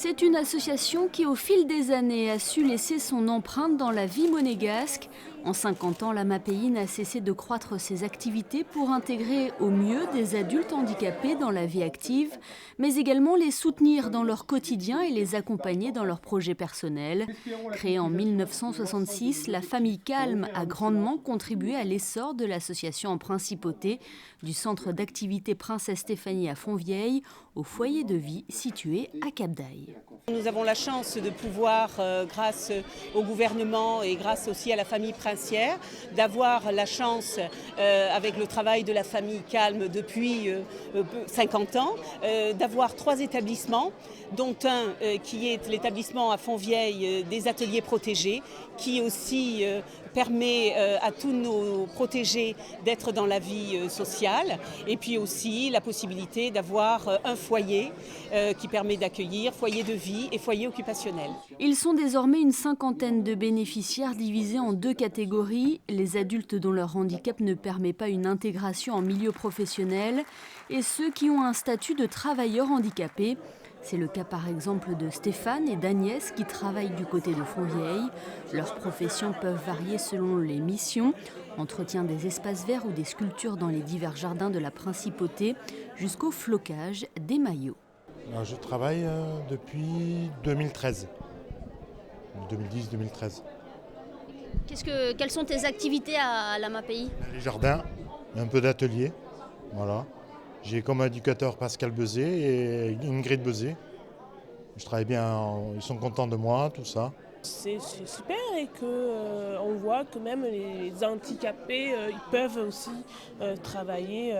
C'est une association qui, au fil des années, a su laisser son empreinte dans la vie monégasque. En 50 ans, l'AMAPEI n'a cessé de croître ses activités pour intégrer au mieux des adultes handicapés dans la vie active, mais également les soutenir dans leur quotidien et les accompagner dans leurs projets personnels. Créée en 1966, la famille Calme a grandement contribué à l'essor de l'association en principauté, du centre d'activité Princesse Stéphanie à Fontvieille au foyer de vie situé à Cap-d'Aille. Nous avons la chance de pouvoir, grâce au gouvernement et grâce aussi à la famille princière, d'avoir la chance, avec le travail de la famille Calme depuis 50 ans, d'avoir 3 établissements, dont un qui est l'établissement à Fontvieille des ateliers protégés, qui aussi permet à tous nos protégés d'être dans la vie sociale, et puis aussi la possibilité d'avoir un foyer qui permet d'accueillir, foyer de vie et foyer occupationnel. Ils sont désormais une cinquantaine de bénéficiaires divisés en 2 catégories, les adultes dont leur handicap ne permet pas une intégration en milieu professionnel et ceux qui ont un statut de travailleur handicapé. C'est le cas par exemple de Stéphane et d'Agnès qui travaillent du côté de Fontvieille. Leurs professions peuvent varier selon les missions, entretien des espaces verts ou des sculptures dans les divers jardins de la Principauté, jusqu'au flocage des maillots. Je travaille depuis 2013, 2010-2013. Quelles sont tes activités à l'AMAPEI ? Les jardins, un peu d'atelier, voilà. J'ai comme éducateur Pascal Bezet et Ingrid Bezet. Je travaille bien, ils sont contents de moi, tout ça. C'est super et qu'on voit que même les handicapés, ils peuvent aussi travailler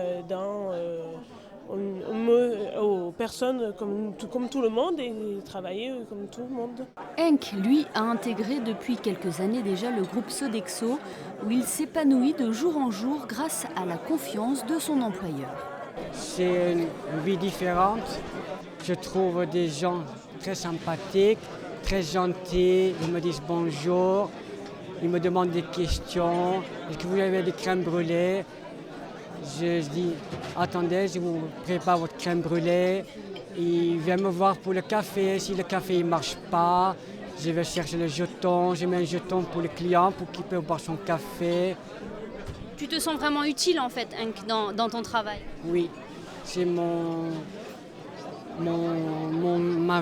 aux personnes comme tout le monde et travailler comme tout le monde. Henk, lui, a intégré depuis quelques années déjà le groupe Sodexo, où il s'épanouit de jour en jour grâce à la confiance de son employeur. C'est une vie différente. Je trouve des gens très sympathiques, très gentils. Ils me disent bonjour, ils me demandent des questions. Est-ce que vous avez des crèmes brûlées ? Je dis attendez, je vous prépare votre crème brûlée. Ils viennent me voir pour le café. Si le café ne marche pas, je vais chercher le jeton. Je mets un jeton pour le client pour qu'il puisse boire son café. Tu te sens vraiment utile en fait, Henk, dans ton travail ? Oui, c'est ma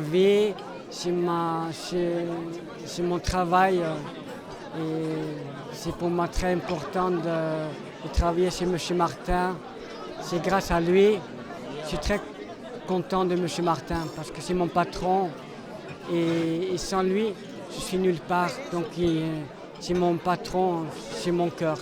vie, c'est mon travail. Et c'est pour moi très important de travailler chez M. Martin. C'est grâce à lui. Je suis très content de M. Martin parce que c'est mon patron. Et sans lui, je suis nulle part. Donc c'est mon patron, c'est mon cœur.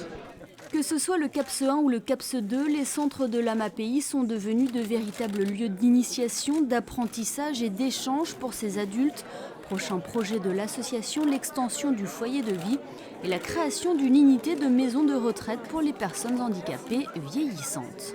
Que ce soit le CAPS 1 ou le CAPS 2, les centres de l'AMAPEI sont devenus de véritables lieux d'initiation, d'apprentissage et d'échange pour ces adultes. Prochain projet de l'association, l'extension du foyer de vie et la création d'une unité de maison de retraite pour les personnes handicapées vieillissantes.